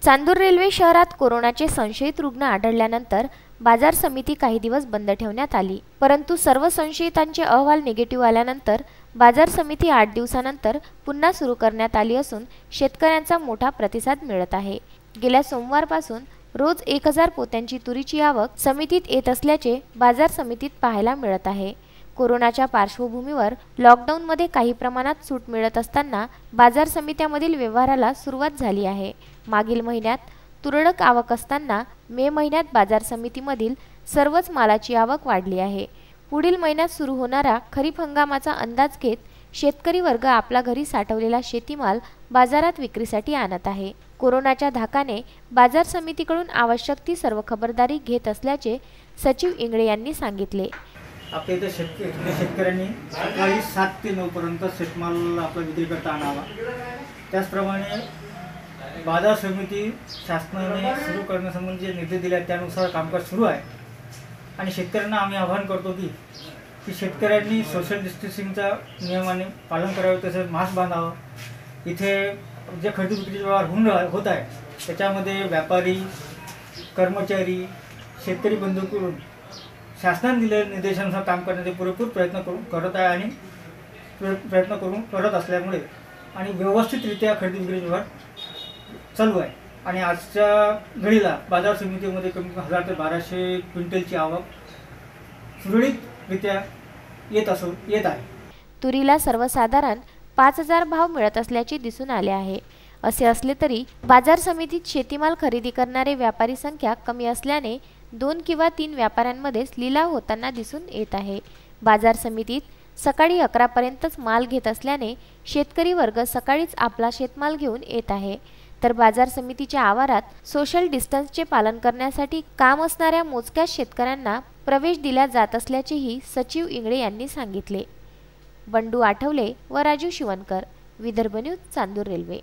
Chandur railway शहरात कोरोनाचे संशयित रुग्ण आढळल्यानंतर बाजार समिती काही दिवस बंद ठेवण्यात आली। परंतु सर्व संशयितांचे अहवाल निगेटिव्ह आल्यानंतर बाजार समिती 8 दिवसानंतर पुन्हा सुरू करण्यात आली असून शेतकऱ्यांचा मोठा प्रतिसाद मिळत आहे। गेल्या सोमवारपासून रोज 1000 पोत्यांची तुरीची आवक समितीत येत असल्याचे बाजार समितीत पाहायला मिळत आहे। कोरोनाच्या पार्श्वभूमीवर लॉकडाऊनमध्ये काही प्रमाणात सूट मिळत असताना बाजार समित्यामधील व्यवहाराला सुरुवात झाली आहे। मागील महिन्यात तुरळक आवक असताना मे महिन्यात बाजार समितीमधील सर्वच मालाची आवक वाढली आहे। पुढील महिन्यात सुरू होणारा खरीप हंगामाचा अंदाज घेत शेतकरी वर्ग आपला घरी साठवलेला शेतीमाल बाजारात विक्रीसाठी आणत आहे। कोरोनाच्या धाकाने बाजार समितीकडून आवश्यक ती सर्व खबरदारी घेत असल्याचे सचिव इंगळे यांनी सांगितले। आपल्या इथे शेतकऱ्यांनी सकाळी 7 ते 9 पर्यंत शेतमाल आपला विक्री करता आणावा। त्याचप्रमाणे बाजार समिती शासनाने सुरू करण्यासंबंधी निर्देश दिले त्यानुसार कामकाज सुरू आहे आणि शेतकऱ्यांना आम्ही आवाहन करतो की शेतकऱ्यांनी सोशल डिस्टन्सिंगचा नियमाने पालन करावे, तसेच मास्क बांधावं। इथे जे खरेदी विक्रीचे व्यवहार होत आहे त्याच्यामध्ये व्यापारी, कर्मचारी, शेतकरी बंधू करून शासनाने दिलेल्या निर्देशानुसार काम करण्याचे पुरेपूर प्रयत्न करत आहे आणि करत असल्यामुळे आणि व्यवस्थितरित्या खरेदी विक्री व्यवहार चालू आहे आणि आजच्या घडीला बाजार समितीमध्ये कमी 1000 ते 1200 क्विंटलची आवक सुरळीतरित्या येत आहे। तुरीला सर्वसाधारण 5000 भाव मिळत असल्याचे दिसून आले आहे। असे असले तरी बाजार समितीत शेतीमाल खरेदी करणारे व्यापारी संख्या कमी असल्याने 2 किंवा 3 व्यापाऱ्यांमध्येच लिलाव होताना दिसून येत आहे। बाजार समितीत सकाळी 11 पर्यंतच माल घेत असल्याने शेतकरी वर्ग सकाळीच आपला शेतमाल घेऊन येत आहे। तर बाजार समितीच्या आवारात सोशल डिस्टन्सचे पालन करण्यासाठी काम असणाऱ्या मोजक्या शेतकऱ्यांना प्रवेश दिला जात असल्याचेही सचिव इंगळे यांनी सांगितले। बंडू आठवले व राजू शिवनकर, विदर्भ न्यूज, चांदूर रेल्वे।